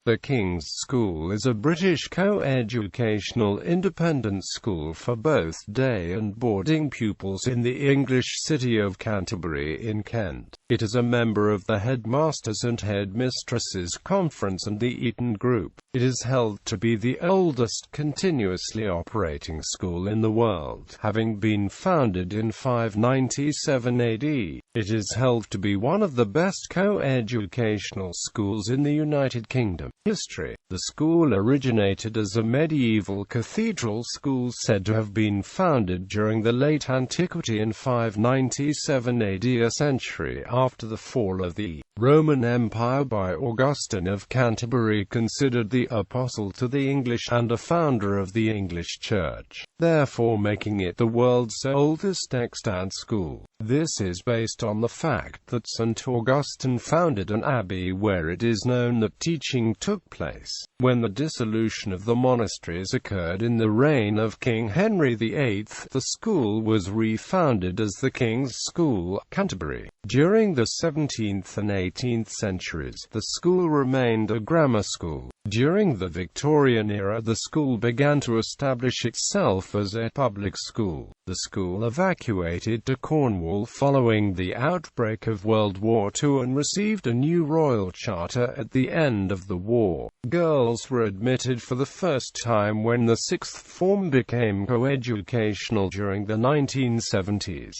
The King's School is a British co-educational independent school for both day and boarding pupils in the English city of Canterbury in Kent. It is a member of the Headmasters and Headmistresses Conference and the Eton Group. It is held to be the oldest continuously operating school in the world, having been founded in 597 AD. It is held to be one of the best co-educational schools in the United Kingdom. History. The school originated as a medieval cathedral school said to have been founded during the late antiquity in 597 AD, a century after the fall of the Roman Empire by Augustine of Canterbury, considered the apostle to the English and a founder of the English Church, therefore making it the world's oldest extant school. This is based on the fact that St. Augustine founded an abbey where it is known that teaching took place. When the dissolution of the monasteries occurred in the reign of King Henry VIII, the school was refounded as the King's School, Canterbury. During the 17th and 18th centuries, the school remained a grammar school. During the Victorian era, the school began to establish itself as a public school. The school evacuated to Cornwall following the outbreak of World War II and received a new royal charter at the end of the war. Girls were admitted for the first time when the sixth form became coeducational during the 1970s.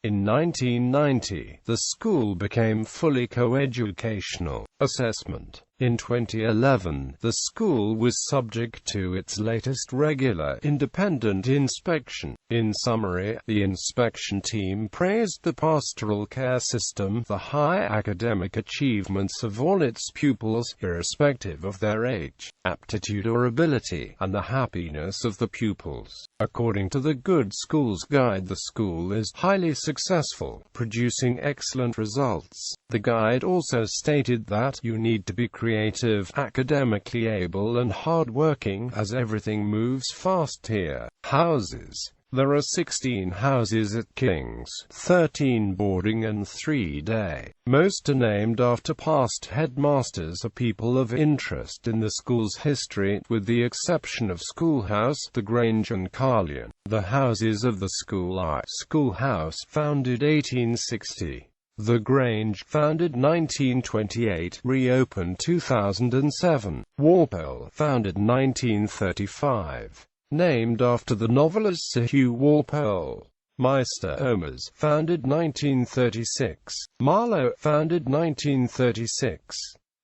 In 1990, the school became fully coeducational. Assessment. In 2011, the school was subject to its latest regular independent inspection. In summary, the inspection team praised the pastoral care system, the high academic achievements of all its pupils, irrespective of their age, aptitude or ability, and the happiness of the pupils. According to the Good Schools Guide, the school is highly successful, producing excellent results. The guide also stated that you need to be creative, academically able and hard-working, as everything moves fast here. Houses. There are 16 houses at King's, 13 boarding and 3 day. Most are named after past headmasters or people of interest in the school's history, with the exception of Schoolhouse, the Grange and Carlion. The houses of the school are: Schoolhouse, founded 1860. The Grange, founded 1928, reopened 2007. Walpole, founded 1935. Named after the novelist Sir Hugh Walpole. Meister Omers, founded 1936. Marlow, founded 1936.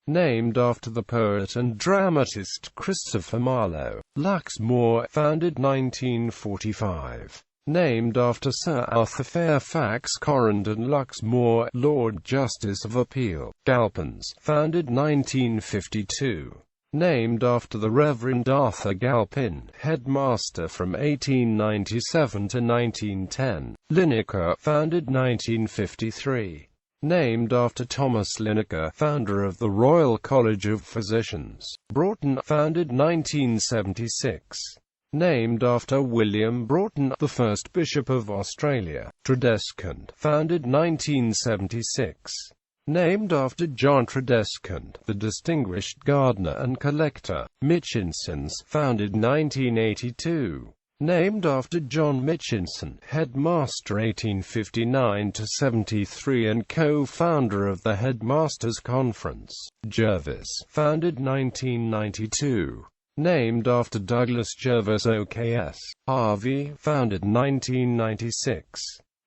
Named after the poet and dramatist Christopher Marlowe. Luxmore, founded 1945. Named after Sir Arthur Fairfax Correndon Luxmore, Lord Justice of Appeal. Galpins, founded 1952. Named after the Reverend Arthur Galpin, headmaster from 1897 to 1910. Linacre, founded 1953. Named after Thomas Linacre, founder of the Royal College of Physicians. Broughton, founded 1976. Named after William Broughton, the first Bishop of Australia. Tredescant, founded 1976. Named after John Tredescant, the distinguished gardener and collector. Mitchinsons, founded 1982. Named after John Mitchinson, headmaster 1859–73 and co-founder of the Headmasters Conference. Jervis, founded 1992. Named after Douglas Jervis OKS. Harvey, founded 1996.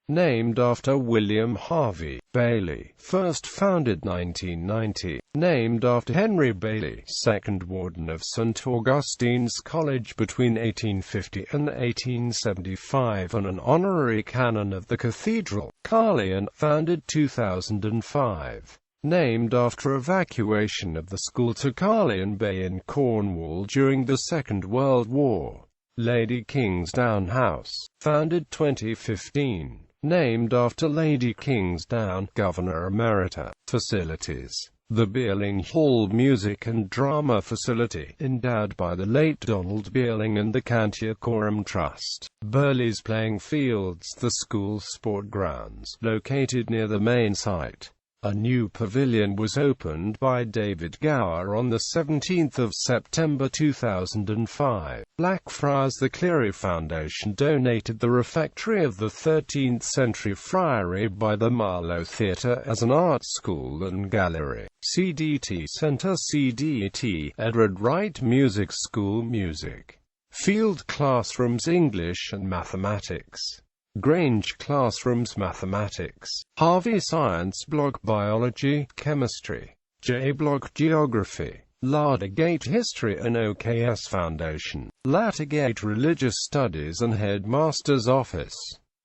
Named after William Harvey. Bailey, first founded 1990. Named after Henry Bailey, second warden of St. Augustine's College between 1850 and 1875 and an honorary canon of the cathedral. Carlion, founded 2005. Named after evacuation of the school to Carlion Bay in Cornwall during the Second World War. Lady Kingsdown House, founded 2015. Named after Lady Kingsdown, Governor Emerita. Facilities. The Beerling Hall Music and Drama Facility, endowed by the late Donald Beerling and the Cantia Coram Trust. Burley's Playing Fields, the school sport grounds, located near the main site. A new pavilion was opened by David Gower on 17 September 2005. Blackfriars. The Cleary Foundation donated the refectory of the 13th century friary by the Marlow Theatre as an art school and gallery. CDT Centre. CDT, Edward Wright Music School. Music Field Classrooms, English and Mathematics. Grange Classrooms, Mathematics. Harvey Science Blog, Biology, Chemistry. J Blog, Geography. Latergate History and OKS Foundation. Latergate Religious Studies and Headmasters Office.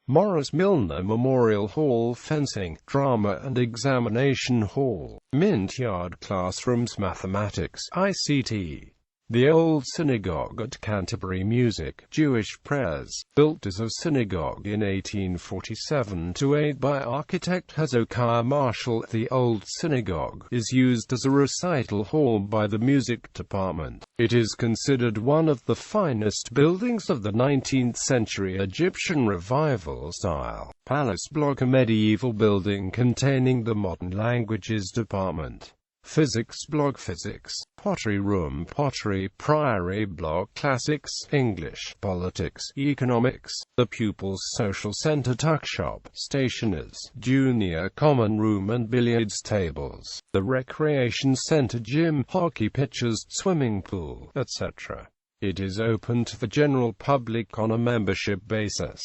Morris Milner Memorial Hall. Fencing, Drama and Examination Hall. Mint Yard Classrooms, Mathematics, ICT. The Old Synagogue at Canterbury. Music, Jewish prayers, built as a synagogue in 1847 to aid by architect Hezekiah Marshall. The Old Synagogue is used as a recital hall by the music department. It is considered one of the finest buildings of the 19th century Egyptian Revival style. Palace Block, a medieval building containing the modern languages department. Physics Block, Physics. Pottery Room, Pottery. Priory Block, Classics, English, Politics, Economics. The Pupils Social Centre. Tuckshop, Stationers, Junior Common Room and Billiards tables. The Recreation Centre. Gym, hockey pitches, swimming pool, etc. It is open to the general public on a membership basis.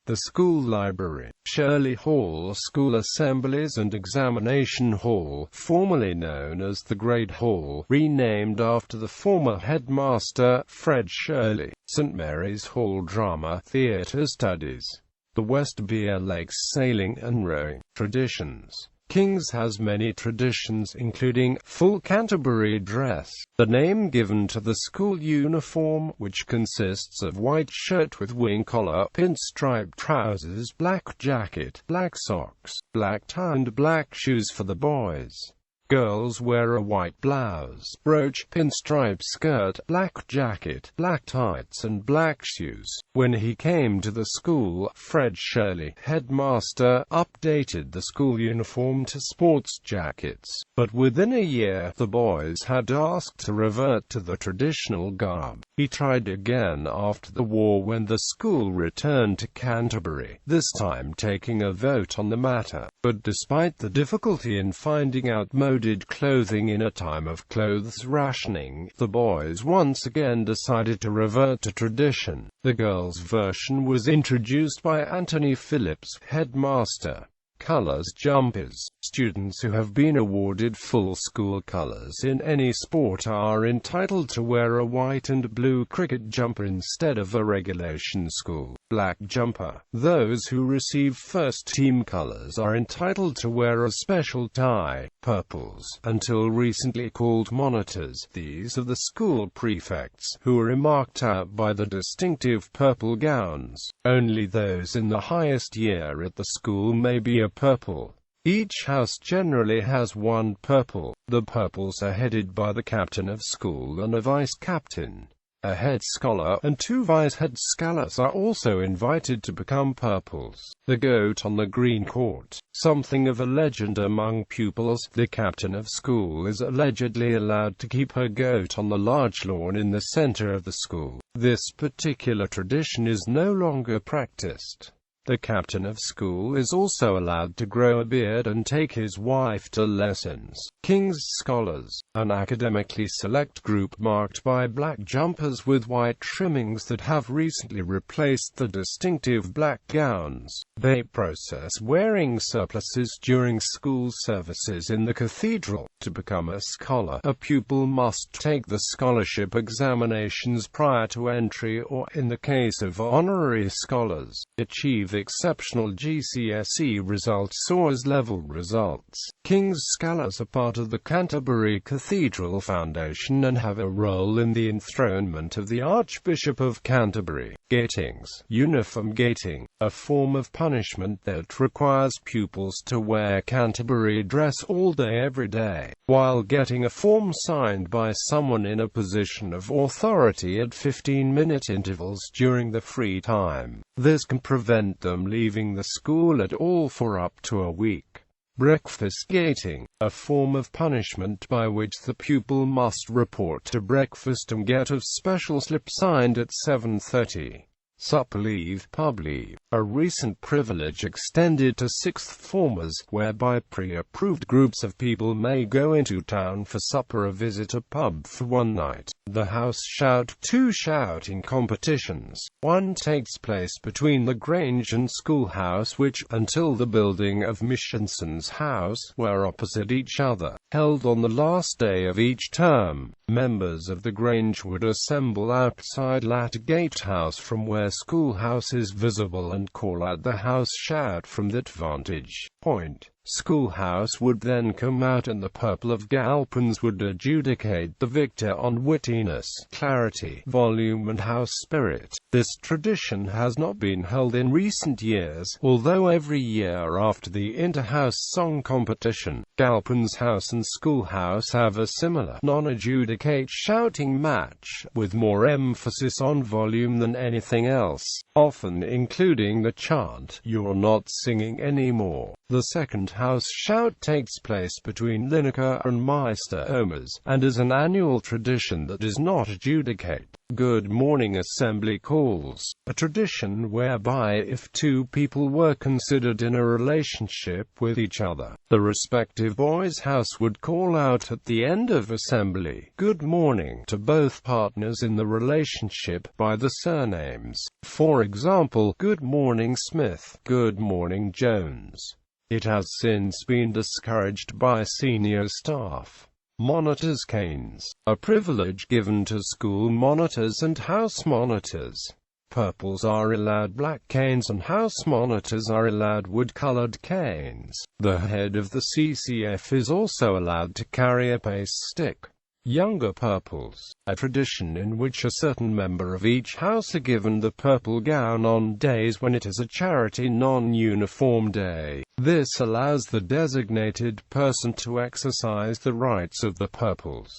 The School Library, Shirley Hall. School Assemblies and Examination Hall, formerly known as the Great Hall, renamed after the former headmaster, Fred Shirley. St. Mary's Hall. Drama, Theatre Studies. The West Beer Lakes Sailing and Rowing. Traditions. King's has many traditions including full Canterbury dress, the name given to the school uniform, which consists of white shirt with wing collar, pinstripe trousers, black jacket, black socks, black tie and black shoes for the boys. Girls wear a white blouse, brooch, pinstripe skirt, black jacket, black tights and black shoes. When he came to the school, Fred Shirley, headmaster, updated the school uniform to sports jackets. But within a year, the boys had asked to revert to the traditional garb. He tried again after the war when the school returned to Canterbury, this time taking a vote on the matter. But despite the difficulty in finding out moded clothing in a time of clothes rationing, the boys once again decided to revert to tradition. The girls' version was introduced by Anthony Phillips, headmaster. Colors jumpers. Students who have been awarded full school colors in any sport are entitled to wear a white and blue cricket jumper instead of a regulation school black jumper. Those who receive first team colors are entitled to wear a special tie. Pupils, until recently called monitors. These are the school prefects, who are marked out by the distinctive purple gowns. Only those in the highest year at the school may be a purple. Each house generally has one purple. The purples are headed by the captain of school and a vice captain. A head scholar and two vice head scholars are also invited to become purples. The goat on the green court, something of a legend among pupils. The captain of school is allegedly allowed to keep her goat on the large lawn in the center of the school. This particular tradition is no longer practiced. The captain of school is also allowed to grow a beard and take his wife to lessons. King's Scholars, an academically select group marked by black jumpers with white trimmings that have recently replaced the distinctive black gowns. They process wearing surplices during school services in the cathedral. To become a scholar, a pupil must take the scholarship examinations prior to entry or, in the case of honorary scholars, achieve exceptional GCSE results or as-level results. King's Scholars are part of the Canterbury Cathedral Foundation and have a role in the enthronement of the Archbishop of Canterbury. Gatings. Uniform gating, a form of punishment that requires pupils to wear Canterbury dress all day every day, while getting a form signed by someone in a position of authority at 15-minute intervals during the free time. This can prevent them leaving the school at all for up to a week. Breakfast gating, a form of punishment by which the pupil must report to breakfast and get a special slip signed at 7:30. Supper leave, pub leave, a recent privilege extended to sixth formers, whereby pre-approved groups of people may go into town for supper or visit a pub for one night. The house shout. 2 shouting competitions. One takes place between the Grange and schoolhouse, which, until the building of Michenson's house, were opposite each other. Held on the last day of each term, members of the Grange would assemble outside Latter Gatehouse from where schoolhouse is visible and call out the house shout from that vantage point. Schoolhouse would then come out and the purple of galpins would adjudicate the victor on wittiness, clarity, volume and house spirit. This tradition has not been held in recent years, although every year after the inter-house song competition, Galpin's house and schoolhouse have a similar, non-adjudicate shouting match, with more emphasis on volume than anything else, often including the chant, "You're not singing anymore." The second house shout takes place between Lineker and Meister Omers, and is an annual tradition that is not adjudicate. Good morning assembly calls, a tradition whereby if two people were considered in a relationship with each other, the respective boy's house would call out at the end of assembly, "Good morning," to both partners in the relationship by the surnames. For example, "Good morning Smith," "Good morning Jones." It has since been discouraged by senior staff. Monitors' canes, a privilege given to school monitors and house monitors. Pupils are allowed black canes and house monitors are allowed wood-colored canes. The head of the CCF is also allowed to carry a pace stick. Younger pupils, a tradition in which a certain member of each house are given the purple gown on days when it is a charity non-uniform day. This allows the designated person to exercise the rights of the pupils.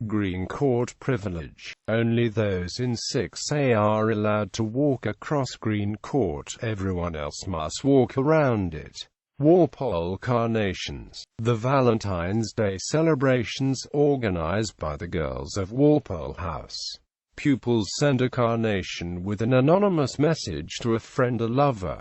Green court privilege. Only those in 6A are allowed to walk across Green Court. Everyone else must walk around it. Walpole carnations, the Valentine's Day celebrations organized by the girls of Walpole House. Pupils send a carnation with an anonymous message to a friend or lover.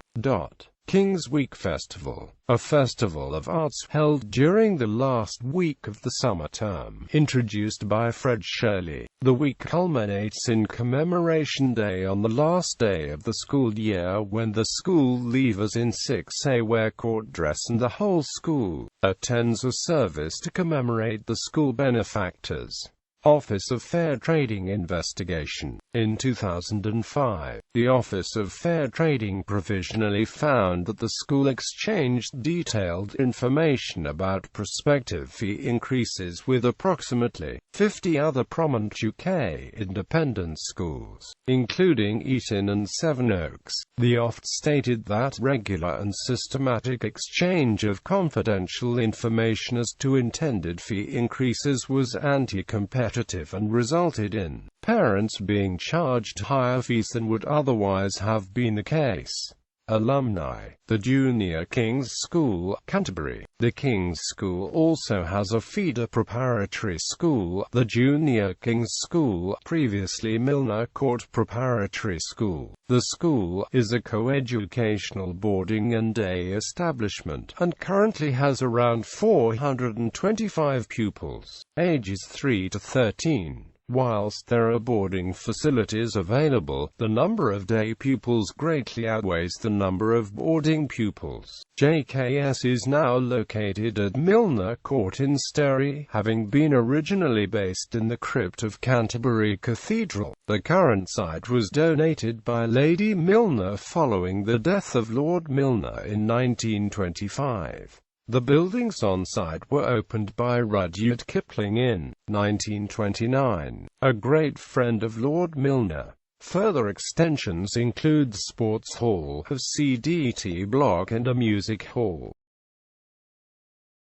King's Week Festival, a festival of arts held during the last week of the summer term, introduced by Fred Shirley. The week culminates in Commemoration Day on the last day of the school year, when the school leavers in 6A wear court dress and the whole school attends a service to commemorate the school benefactors. Office of Fair Trading Investigation. In 2005, the Office of Fair Trading provisionally found that the school exchanged detailed information about prospective fee increases with approximately 50 other prominent UK independent schools, including Eton and Sevenoaks. The OFT stated that regular and systematic exchange of confidential information as to intended fee increases was anti-competitive and resulted in parents being charged higher fees than would otherwise have been the case. Alumni. The Junior King's School, Canterbury. The King's School also has a feeder preparatory school, the Junior King's School, previously Milner Court Preparatory School. The school is a coeducational boarding and day establishment, and currently has around 425 pupils, ages 3 to 13. Whilst there are boarding facilities available, the number of day pupils greatly outweighs the number of boarding pupils. JKS is now located at Milner Court in Sterry, having been originally based in the crypt of Canterbury Cathedral. The current site was donated by Lady Milner following the death of Lord Milner in 1925. The buildings on site were opened by Rudyard Kipling in 1929, a great friend of Lord Milner. Further extensions include the Sports Hall of CDT Block and a music hall.